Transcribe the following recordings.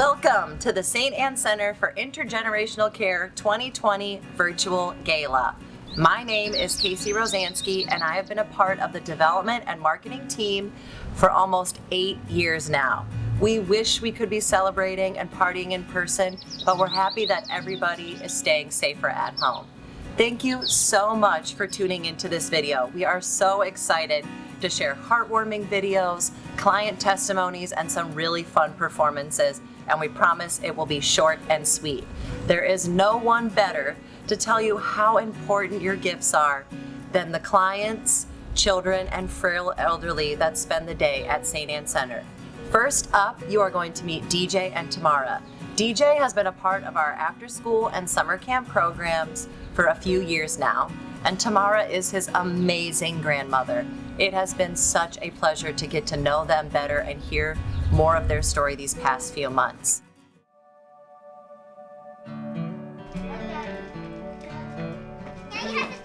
Welcome to the St. Anne Center for Intergenerational Care 2020 Virtual Gala. My name is Casey Rosansky, and I have been a part of the development and marketing team for almost 8 years now. We wish we could be celebrating and partying in person, but we're happy that everybody is staying safer at home. Thank you so much for tuning into this video. We are so excited to share heartwarming videos, client testimonies, and some really fun performances, and we promise it will be short and sweet. There is no one better to tell you how important your gifts are than the clients, children, and frail elderly that spend the day at St. Anne Center. First up, you are going to meet DJ and Tamara. DJ has been a part of our after-school and summer camp programs for a few years now, and Tamara is his amazing grandmother. It has been such a pleasure to get to know them better and hear more of their story these past few months.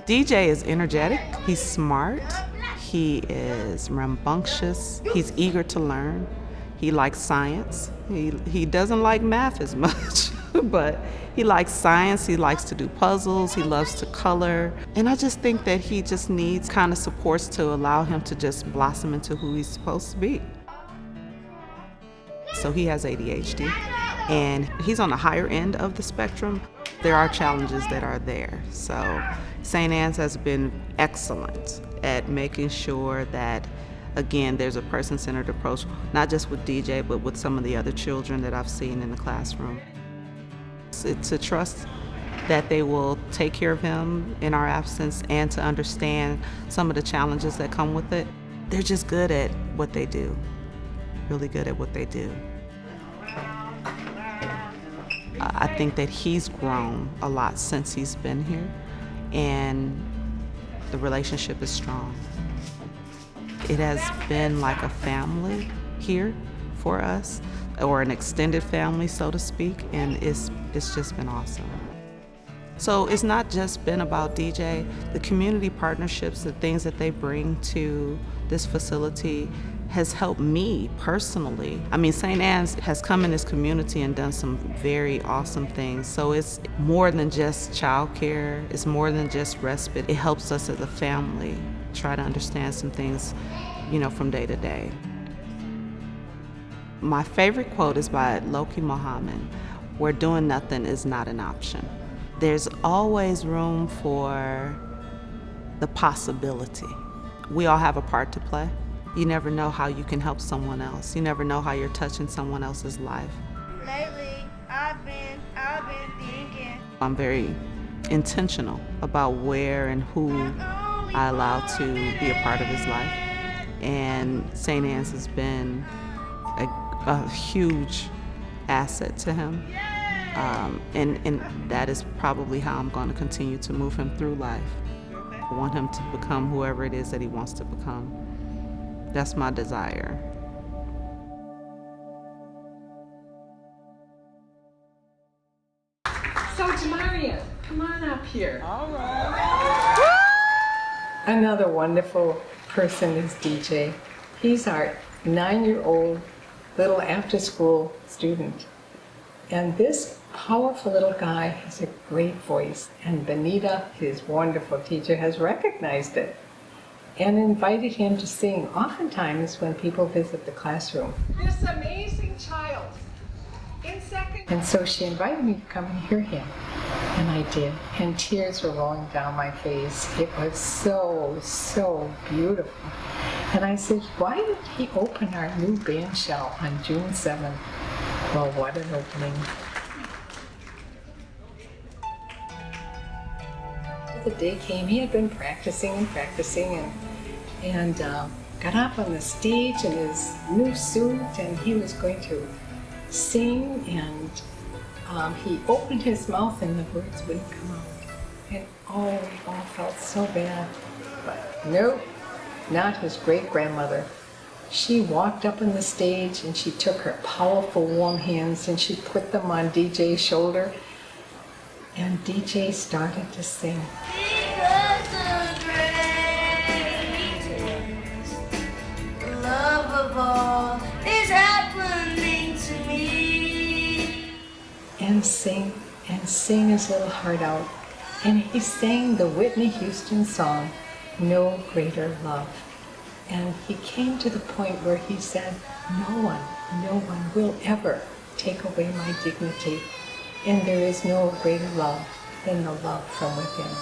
DJ is energetic, he's smart, he is rambunctious, he's eager to learn, he likes science, he doesn't like math as much, but he likes science, he likes to do puzzles, he loves to color, and I just think that he just needs kind of supports to allow him to just blossom into who he's supposed to be. So he has ADHD, and he's on the higher end of the spectrum. There are challenges that are there. So St. Anne's has been excellent at making sure that, again, there's a person-centered approach, not just with DJ, but with some of the other children that I've seen in the classroom. It's a trust that they will take care of him in our absence and to understand some of the challenges that come with it. They're just good at what they do, really good at what they do. I think that he's grown a lot since he's been here, and the relationship is strong. It has been like a family here for us, or an extended family, so to speak, and it's just been awesome. So it's not just been about DJ. The community partnerships, the things that they bring to this facility has helped me personally. I mean, St. Anne's has come in this community and done some very awesome things. So it's more than just childcare, it's more than just respite. It helps us as a family try to understand some things, from day to day. My favorite quote is by Loki Muhammad, where doing nothing is not an option. There's always room for the possibility. We all have a part to play. You never know how you can help someone else. You never know how you're touching someone else's life. Lately, I've been thinking. I'm very intentional about where and who I allow to be a part of his life. And St. Anne's has been a huge asset to him. And that is probably how I'm going to continue to move him through life. I want him to become whoever it is that he wants to become. That's my desire. So, Jamaria, come on up here. All right. Another wonderful person is DJ. He's our 9-year-old little after-school student. And this powerful little guy has a great voice. And Benita, his wonderful teacher, has recognized it and invited him to sing, oftentimes when people visit the classroom. This amazing child in second. And so she invited me to come and hear him, and I did. And tears were rolling down my face. It was so beautiful. And I said, why did he open our new band shell on June 7th? Well, what an opening. The day came, he had been practicing and got up on the stage in his new suit, and he was going to sing, and he opened his mouth and the words wouldn't come out. And we all felt so bad. But nope, not his great-grandmother. She walked up on the stage and she took her powerful warm hands and she put them on DJ's shoulder, and DJ started to sing. Because the greatest love of all is happening to me. and sing his little heart out. And he sang the Whitney Houston song, No Greater Love. And he came to the point where he said, no one will ever take away my dignity. And there is no greater love than the love from within.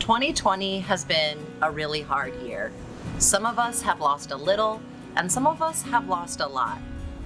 "2020 has been a really hard year. Some of us have lost a little, and some of us have lost a lot.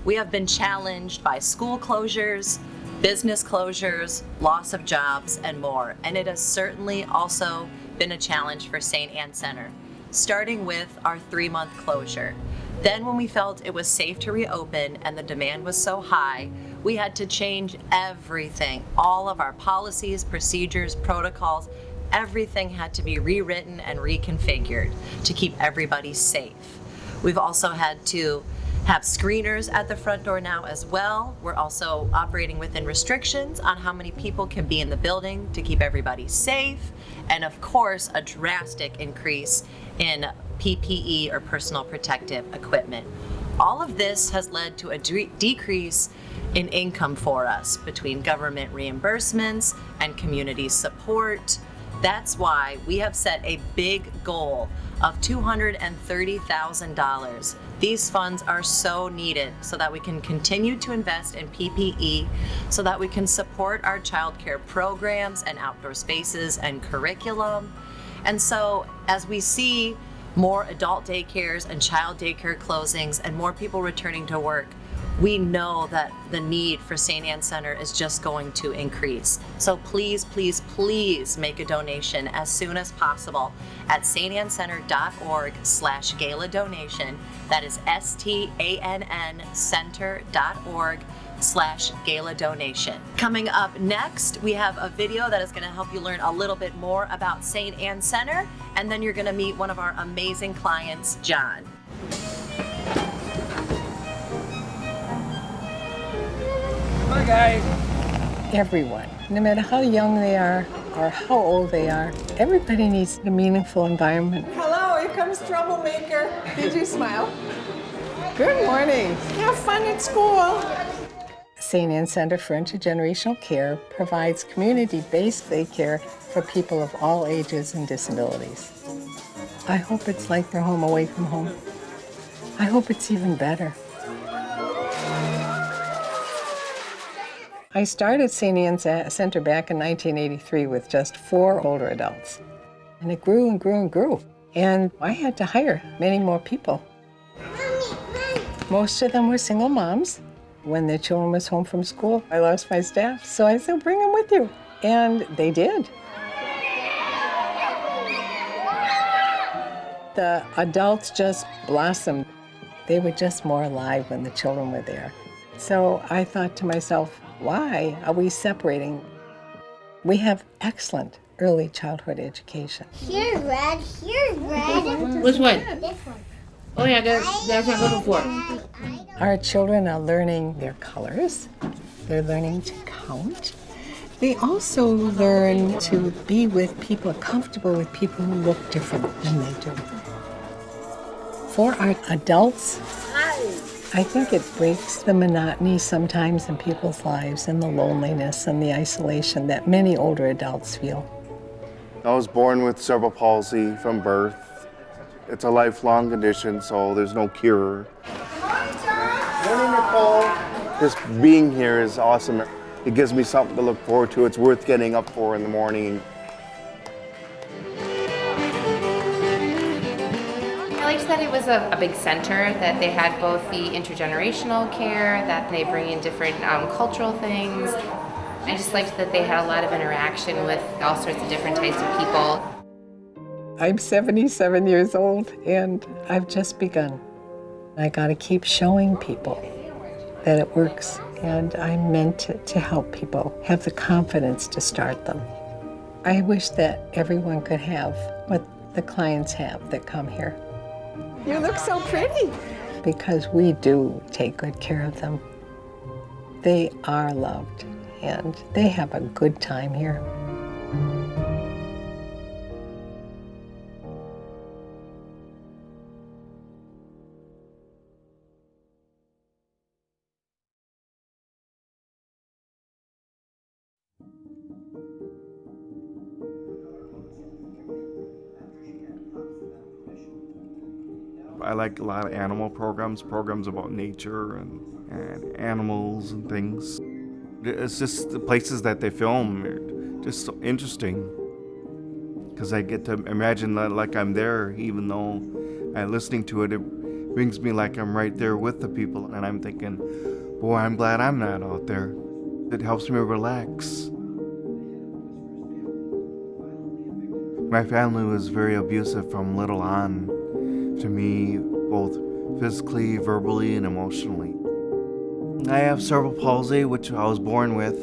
We have been challenged by school closures, business closures, loss of jobs, and more. And it has certainly also been a challenge for St. Anne Center, starting with our 3-month closure. Then when we felt it was safe to reopen and the demand was so high, we had to change everything. All of our policies, procedures, protocols, everything had to be rewritten and reconfigured to keep everybody safe. We've also had to have screeners at the front door now as well. We're also operating within restrictions on how many people can be in the building to keep everybody safe. And of course, a drastic increase in PPE or personal protective equipment. All of this has led to a decrease in income for us between government reimbursements and community support. That's why we have set a big goal of $230,000. These funds are so needed so that we can continue to invest in PPE, so that we can support our child care programs and outdoor spaces and curriculum. And so as we see more adult daycares and child daycare closings and more people returning to work, we know that the need for St. Anne Center is just going to increase. So please, please, please make a donation as soon as possible at stanncenter.org/gala donation. That is STANN center.org/gala donation. Coming up next, we have a video that is going to help you learn a little bit more about St. Anne Center, and then you're going to meet one of our amazing clients, John. Hi guys. Everyone, no matter how young they are or how old they are, everybody needs a meaningful environment. Hello, here comes Troublemaker. Did you smile? Good morning. Have fun at school. St. Anne Center for Intergenerational Care provides community-based daycare for people of all ages and disabilities. I hope it's like their home away from home. I hope it's even better. I started St. Anne Center back in 1983 with just 4 older adults. And it grew and grew and grew. And I had to hire many more people. Most of them were single moms. When their children was home from school, I lost my staff. So I said, bring them with you. And they did. The adults just blossomed. They were just more alive when the children were there. So I thought to myself, why are we separating? We have excellent early childhood education. Here's red, here's red. Which one? This one. Oh yeah, that's what I'm looking for. Our children are learning their colors. They're learning to count. They also learn to be with people, comfortable with people who look different than they do. For our adults, I think it breaks the monotony sometimes in people's lives and the loneliness and the isolation that many older adults feel. I was born with cerebral palsy from birth. It's a lifelong condition, so there's no cure. Morning, Nicole. Just being here is awesome. It gives me something to look forward to. It's worth getting up for in the morning. I liked that it was a big center, that they had both the intergenerational care, that they bring in different cultural things. I just liked that they had a lot of interaction with all sorts of different types of people. I'm 77 years old and I've just begun. I gotta keep showing people that it works, and I'm meant to help people have the confidence to start them. I wish that everyone could have what the clients have that come here. You look so pretty. Because we do take good care of them. They are loved and they have a good time here. I like a lot of animal programs about nature and animals and things. It's just the places that they film are just so interesting, because I get to imagine that like I'm there, even though I'm listening to it, it brings me like I'm right there with the people, and I'm thinking, boy, I'm glad I'm not out there. It helps me relax. My family was very abusive from little on to me, both physically, verbally, and emotionally. I have cerebral palsy, which I was born with,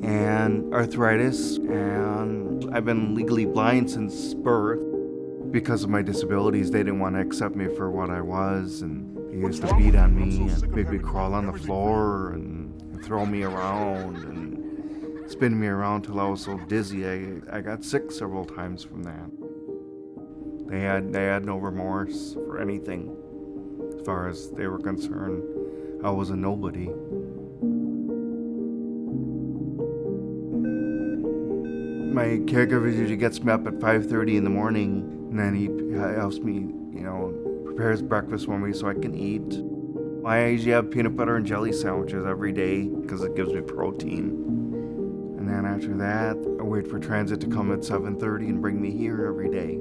and arthritis, and I've been legally blind since birth. Because of my disabilities, they didn't want to accept me for what I was, and they used to beat on me and make me crawl on the floor and throw me around and spin me around till I was so dizzy. I got sick several times from that. They had no remorse for anything. As far as they were concerned, I was a nobody. My caregiver usually gets me up at 5:30 in the morning, and then he helps me, prepares breakfast for me so I can eat. I usually have peanut butter and jelly sandwiches every day because it gives me protein. And then after that, I wait for transit to come at 7:30 and bring me here every day.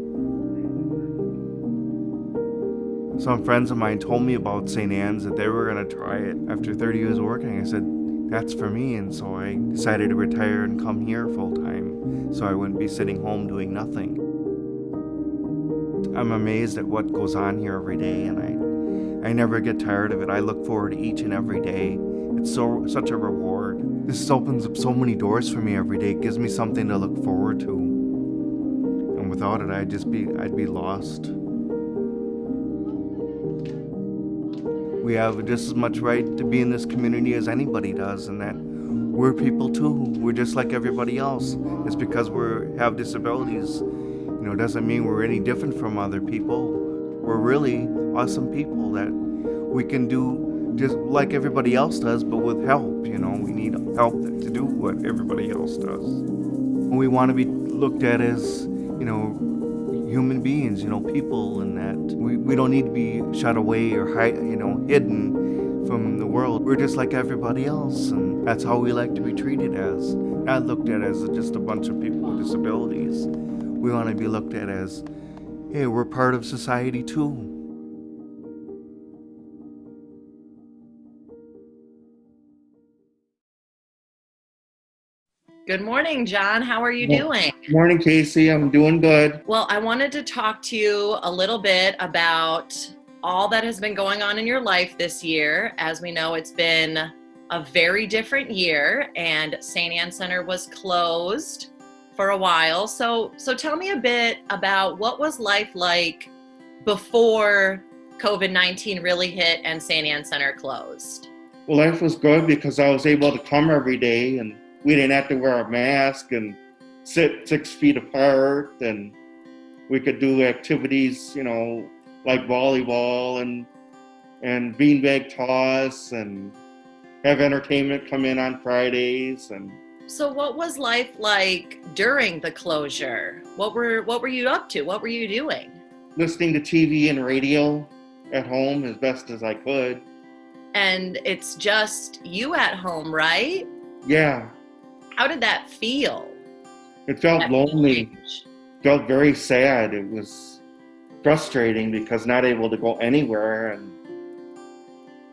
Some friends of mine told me about St. Anne's, that they were going to try it after 30 years working. I said, that's for me, and so I decided to retire and come here full time so I wouldn't be sitting home doing nothing. I'm amazed at what goes on here every day, and I never get tired of it. I look forward to each and every day. It's such a reward. This opens up so many doors for me every day. It gives me something to look forward to. And without it, I'd be lost. We have just as much right to be in this community as anybody does, and that we're people too. We're just like everybody else. It's because we have disabilities, doesn't mean we're any different from other people. We're really awesome people that we can do just like everybody else does, but with help. We need help to do what everybody else does. We want to be looked at as, human beings, people, and that we don't need to be shut away or hidden from the world. We're just like everybody else, and that's how we like to be treated as. Not looked at as just a bunch of people with disabilities. We want to be looked at as, hey, we're part of society too. Good morning, John. How are you doing? Morning, Casey. I'm doing good. Well, I wanted to talk to you a little bit about all that has been going on in your life this year. As we know, it's been a very different year, and St. Anne Center was closed for a while. So tell me a bit about what was life like before COVID-19 really hit and St. Anne Center closed. Well, life was good because I was able to come every day, and we didn't have to wear a mask and sit 6 feet apart, and we could do activities, like volleyball and beanbag toss, and have entertainment come in on Fridays. And so what was life like during the closure? What were you up to? What were you doing? listening to TV and radio at home as best as I could. And it's just you at home, right? Yeah, How did that feel? it felt That lonely, change? felt very sad. It was frustrating because not able to go anywhere, and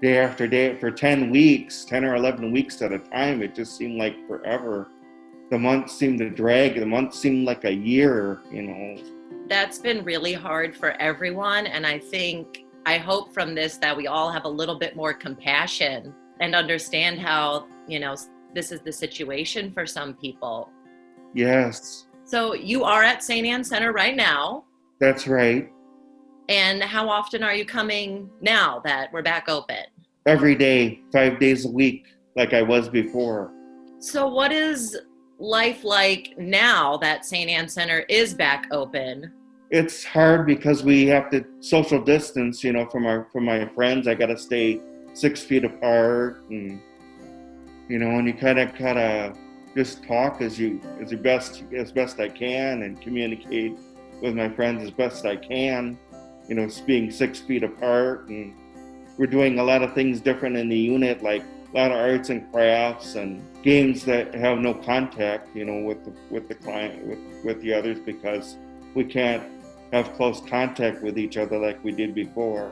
day after day for 10 weeks, 10 or 11 weeks at a time, it just seemed like forever. The months seemed to drag, the months seemed like a year, you know. That's been really hard for everyone. And I hope from this that we all have a little bit more compassion and understand how, this is the situation for some people. Yes, So you are at St. Anne Center right now. that's right. And how often are you coming now that we're back open? Every day, 5 days a week, like I was before. So what is life like now that St. Anne Center is back open? It's hard because we have to social distance, from my friends. I got to stay 6 feet apart, and and you kind of just talk as best I can, and communicate with my friends as best I can. Being 6 feet apart, and we're doing a lot of things different in the unit, like a lot of arts and crafts and games that have no contact, with the client, with the others, because we can't have close contact with each other like we did before.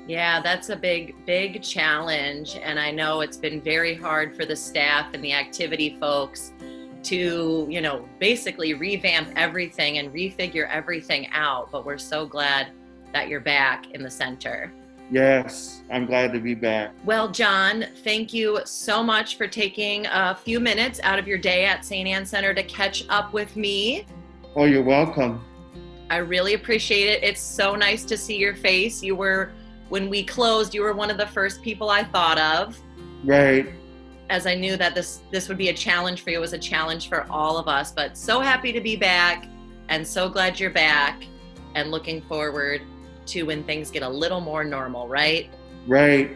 Yeah, that's a big challenge. And I know it's been very hard for the staff and the activity folks to, basically revamp everything and refigure everything out. But we're so glad that you're back in the center. Yes, I'm glad to be back. Well, John, thank you so much for taking a few minutes out of your day at St. Anne Center to catch up with me. Oh, you're welcome. I really appreciate it. It's so nice to see your face. When we closed, you were one of the first people I thought of. Right. As I knew that this would be a challenge for you. It was a challenge for all of us, but so happy to be back and so glad you're back and looking forward to when things get a little more normal, right? Right.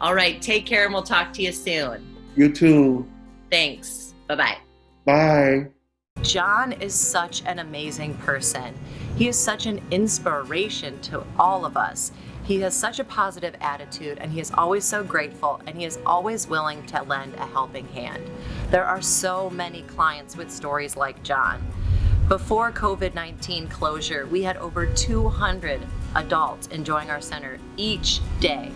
All right, take care and we'll talk to you soon. You too. Thanks. Bye-bye. Bye. John is such an amazing person. He is such an inspiration to all of us. He has such a positive attitude, and he is always so grateful, and he is always willing to lend a helping hand. There are so many clients with stories like John. Before COVID-19 closure, we had over 200 adults enjoying our center each day.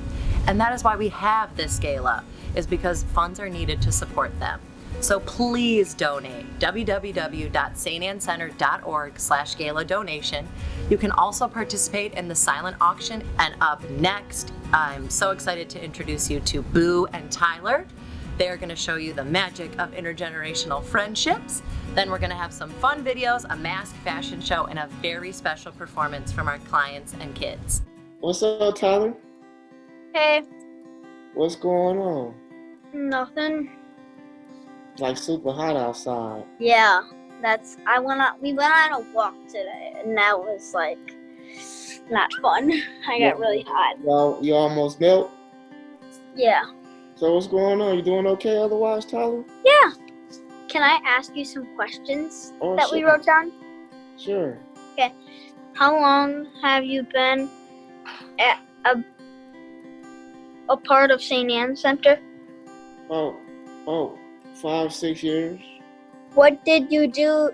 And that is why we have this gala, is because funds are needed to support them. So please donate, www.stancenter.org/gala donation. You can also participate in the silent auction. And up next, I'm so excited to introduce you to Boo and Tyler. They're gonna show you the magic of intergenerational friendships. Then we're gonna have some fun videos, a mask fashion show, and a very special performance from our clients and kids. What's up, Tyler? Hey, What's going on? nothing. It's like super hot outside. Yeah, we went on a walk today, and that was like not fun. I got really hot. Well, you almost melt. Yeah. So what's going on? You doing okay otherwise, Tyler? Yeah. Can I ask you some questions that we sure. wrote down? Sure. How long have you been at a part of St. Anne Center? Oh, 5-6 years. What did you do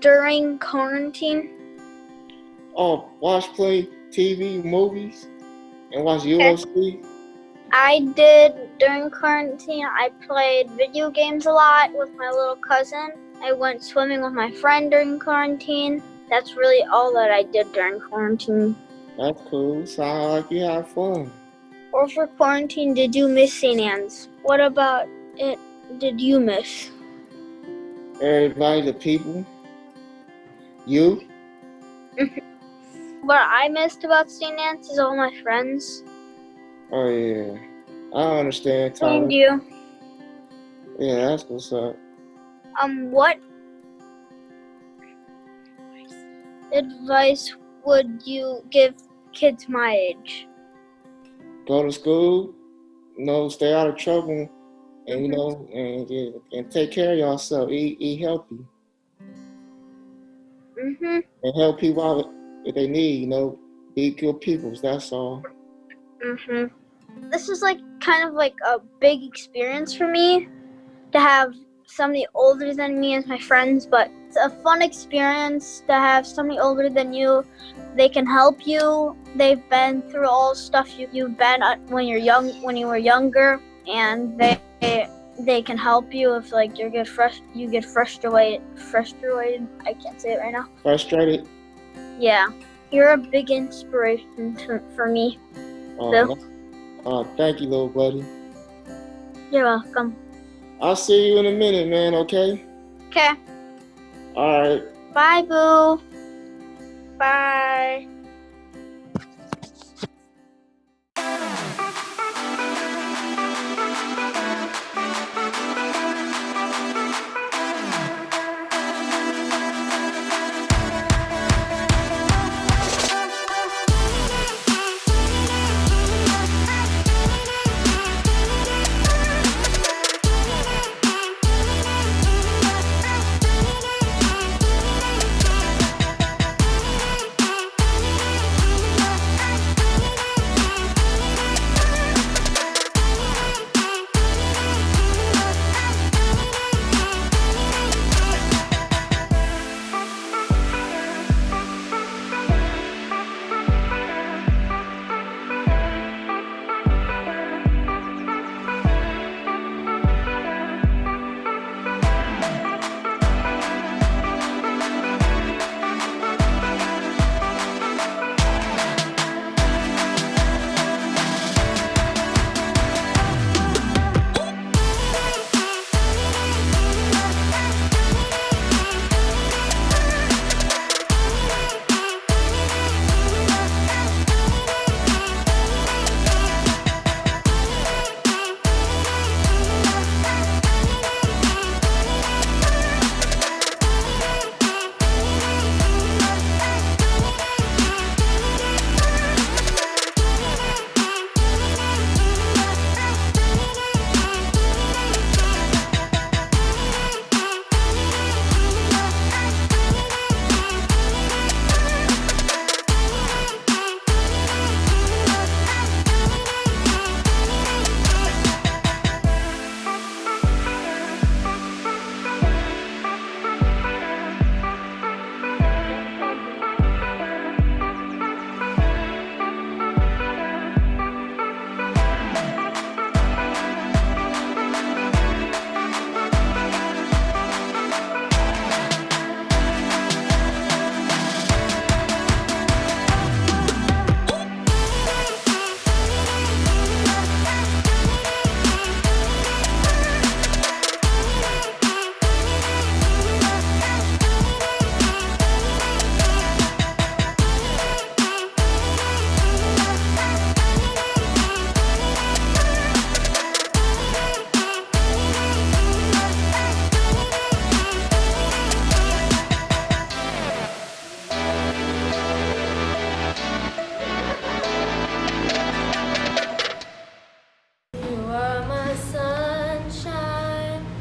during quarantine? Oh, play TV, movies, and watch UFC. I did during quarantine. I played video games a lot with my little cousin. I went swimming with my friend during quarantine. That's really all that I did during quarantine. That's cool. Sound like you had fun. Or for quarantine, did you miss St. Anne's? What about it did you miss? Everybody, the people. You? What I missed about St. Anne's is all my friends. Oh yeah. I understand, Tyler. And you. Yeah, that's what's up. What advice would you give kids my age? Go to school, stay out of trouble, and and take care of yourself. Eat healthy. Mhm. and help people out if they need, you know, be good peoples, that's all. Mhm. This is like kind of like a big experience for me to have somebody older than me as my friends, but it's a fun experience to have somebody older than you. They can help you. They've been through all stuff you've been when when you were younger, and they can help you if like you get frustrated. I can't say it right now. Frustrated? Yeah, you're a big inspiration for me. Bill. Thank you, little buddy. You're welcome. I'll see you in a minute, man, okay? Okay. All right. Bye, Boo. Bye.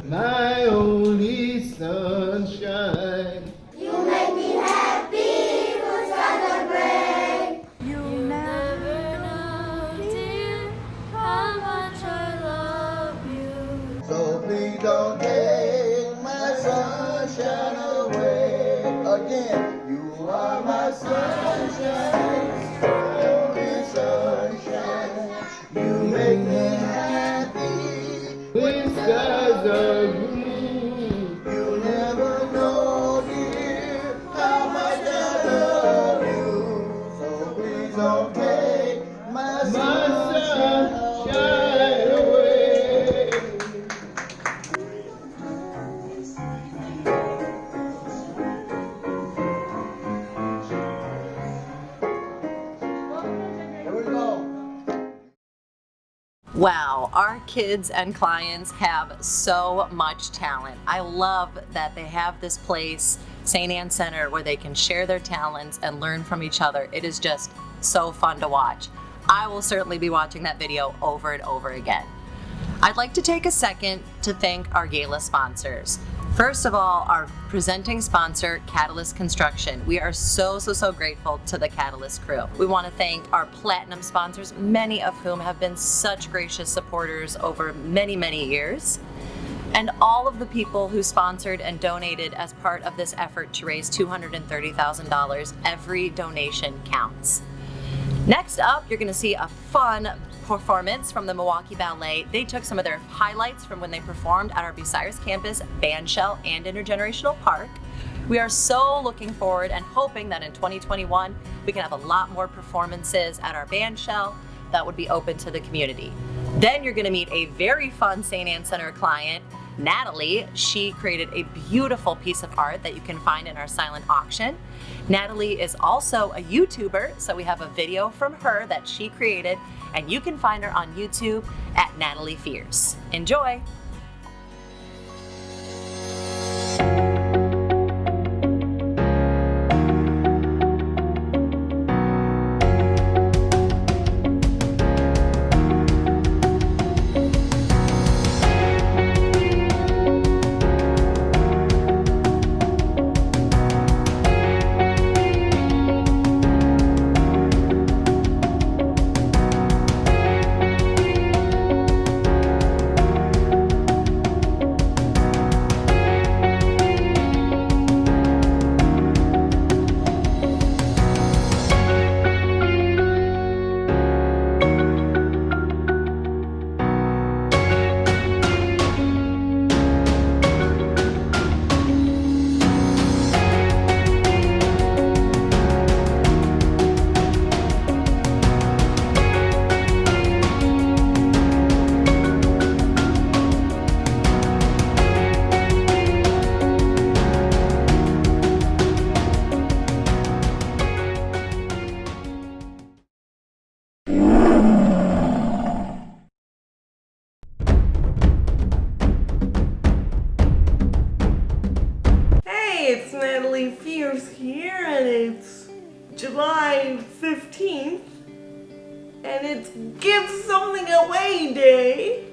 My only sunshine. You make me happy, good skies are gray. You never know, dear, how much I love you. So please don't take my sunshine away. Again, you are my sunshine, only sunshine. You make me happy when skies are blue. You never know, dear, how much I love you. So please don't take my sunshine away. Here we go. Wow, our kids and clients have so much talent. I love that they have this place, St. Anne Center, where they can share their talents and learn from each other. It is just so fun to watch. I will certainly be watching that video over and over again. I'd like to take a second to thank our gala sponsors. First of all, our presenting sponsor, Catalyst Construction. We are so grateful to the Catalyst crew. We want to thank our platinum sponsors, many of whom have been such gracious supporters over many years. And all of the people who sponsored and donated as part of this effort to raise $230,000. Every donation counts. Next up, you're going to see a fun performance from the Milwaukee Ballet. They took some of their highlights from when they performed at our Bucyrus campus, Bandshell, and Intergenerational Park. We are so looking forward and hoping that in 2021, we can have a lot more performances at our Bandshell that would be open to the community. Then you're going to meet a very fun St. Anne Center client, Natalie. She created a beautiful piece of art that you can find in our silent auction. Natalie is also a YouTuber, so we have a video from her that she created, and you can find her on YouTube at Natalie Fierce. Enjoy! It's Natalie Fierce here, and it's July 15th, and it's Give Something Away Day.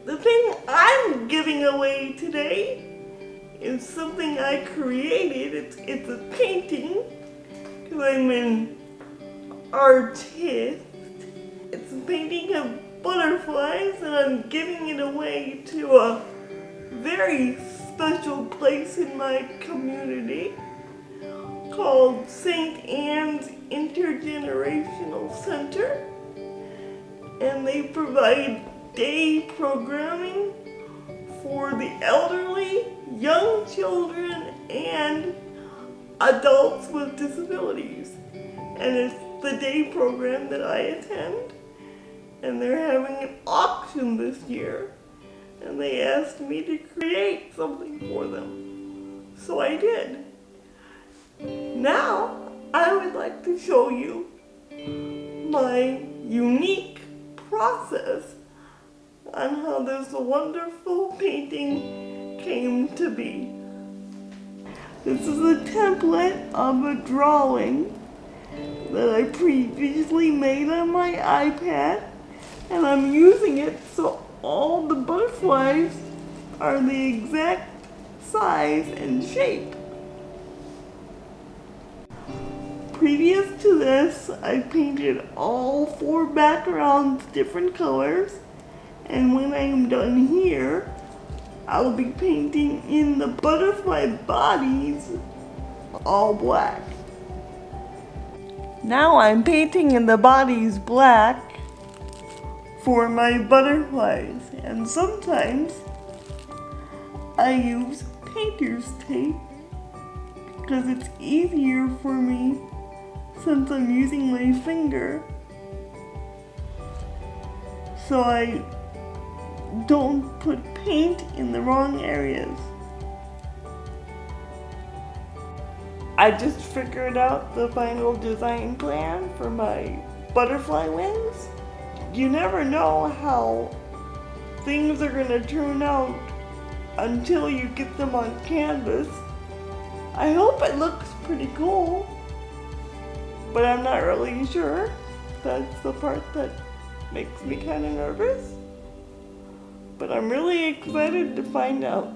The thing I'm giving away today is something I created. It's a painting, because I'm an artist. It's a painting of butterflies, and I'm giving it away to a very special place in my community called St. Anne's Intergenerational Center, and they provide day programming for the elderly, young children, and adults with disabilities. And it's the day program that I attend, and they're having an auction this year. And they asked me to create something for them. So I did. Now, I would like to show you my unique process on how this wonderful painting came to be. This is a template of a drawing that I previously made on my iPad, and I'm using it so all the butterflies are the exact size and shape. Previous to this, I painted all 4 backgrounds different colors, and when I'm done here, I'll be painting in the butterfly bodies all black. Now I'm painting in the bodies black for my butterflies, and sometimes I use painter's tape because it's easier for me since I'm using my finger, so I don't put paint in the wrong areas. I just figured out the final design plan for my butterfly wings. You never know how things are going to turn out until you get them on canvas. I hope it looks pretty cool, but I'm not really sure. That's the part that makes me kind of nervous, but I'm really excited to find out.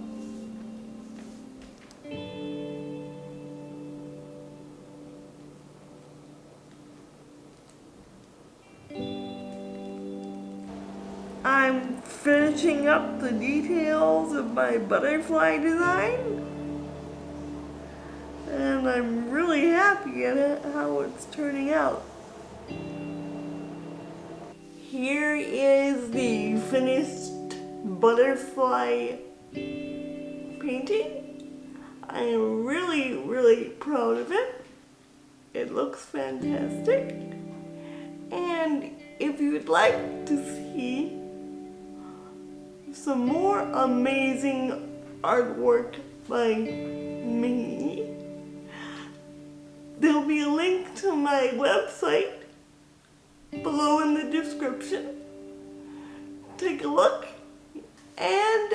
I'm finishing up the details of my butterfly design. And I'm really happy at how it's turning out. Here is the finished butterfly painting. I am really, really proud of it. It looks fantastic. And if you'd like to see some more amazing artwork by me, there'll be a link to my website below in the description. Take a look. And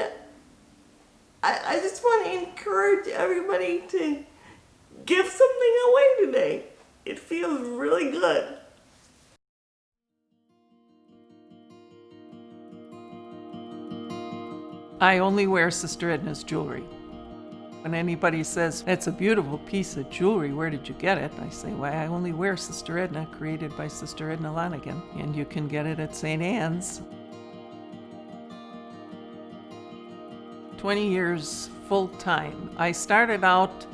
I just want to encourage everybody to give something away today. It feels really good. I only wear Sister Edna's jewelry. When anybody says, "That's a beautiful piece of jewelry, where did you get it?" I say, "Why, I only wear Sister Edna, created by Sister Edna Lanigan, and you can get it at St. Anne's." 20 years full-time. I started out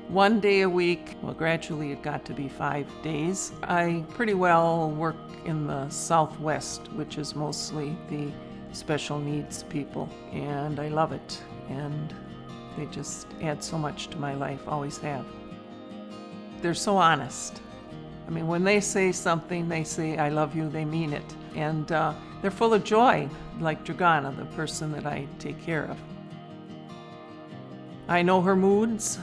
1 day a week. Well, gradually it got to be 5 days. I pretty well work in the Southwest, which is mostly the special needs people, and I love it. And they just add so much to my life, always have. They're so honest. I mean, when they say something, they say, "I love you," they mean it. And they're full of joy, like Dragana, the person that I take care of. I know her moods.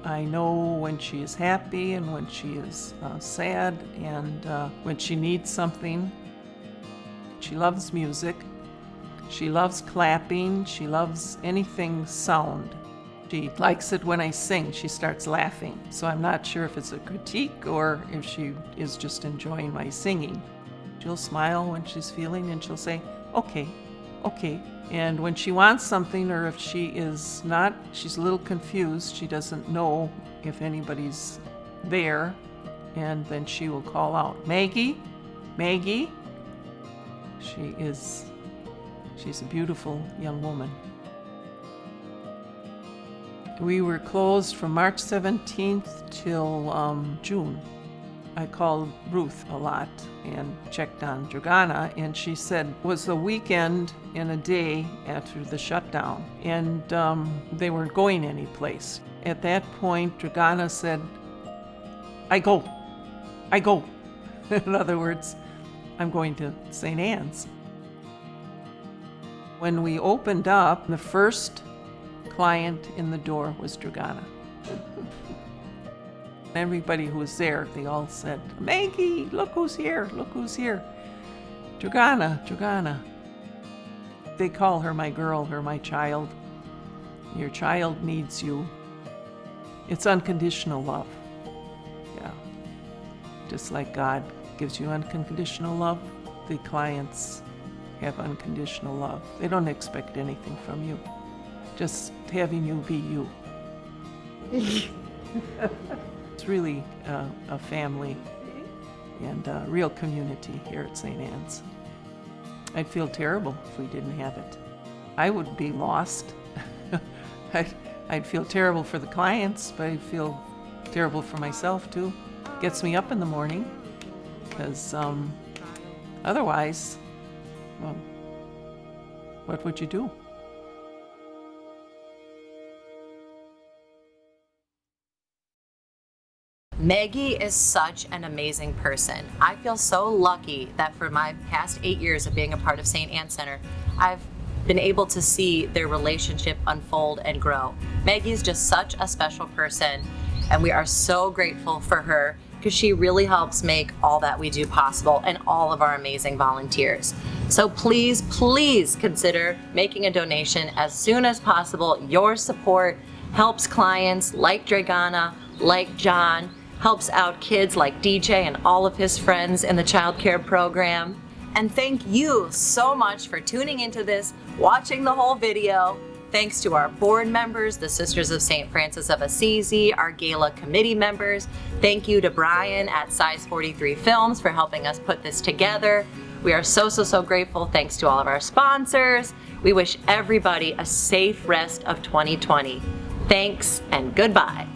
I know when she is happy and when she is sad, and when she needs something. She loves music. She loves clapping. She loves anything sound. She likes it when I sing. She starts laughing. So I'm not sure if it's a critique or if she is just enjoying my singing. She'll smile when she's feeling, and she'll say, "Okay, okay." And when she wants something, or if she is not, she's a little confused. She doesn't know if anybody's there. And then she will call out, "Maggie, Maggie." She's a beautiful young woman. We were closed from March 17th till June. I called Ruth a lot and checked on Dragana, and she said it was a weekend and a day after the shutdown, and they weren't going anyplace. At that point, Dragana said, I go. In other words, I'm going to St. Anne's. When we opened up, the first client in the door was Dragana. Everybody who was there, they all said, "Maggie, look who's here, look who's here. Dragana, Dragana." They call her my girl, her my child. Your child needs you. It's unconditional love. Yeah. Just like God gives you unconditional love, the clients have unconditional love. They don't expect anything from you. Just having you be you. It's really a family and a real community here at St. Anne's. I'd feel terrible if we didn't have it. I would be lost. I'd feel terrible for the clients, but I'd feel terrible for myself too. Gets me up in the morning, because otherwise, well, what would you do? Maggie is such an amazing person. I feel so lucky that for my past 8 years of being a part of St. Anne Center, I've been able to see their relationship unfold and grow. Maggie's just such a special person, and we are so grateful for her because she really helps make all that we do possible, and all of our amazing volunteers. So please, please consider making a donation as soon as possible. Your support helps clients like Dragana, like John, helps out kids like DJ and all of his friends in the child care program. And thank you so much for tuning into this, watching the whole video. Thanks to our board members, the Sisters of St. Francis of Assisi, our Gala committee members. Thank you to Brian at Size 43 Films for helping us put this together. We are so grateful. Thanks to all of our sponsors. We wish everybody a safe rest of 2020. Thanks and goodbye.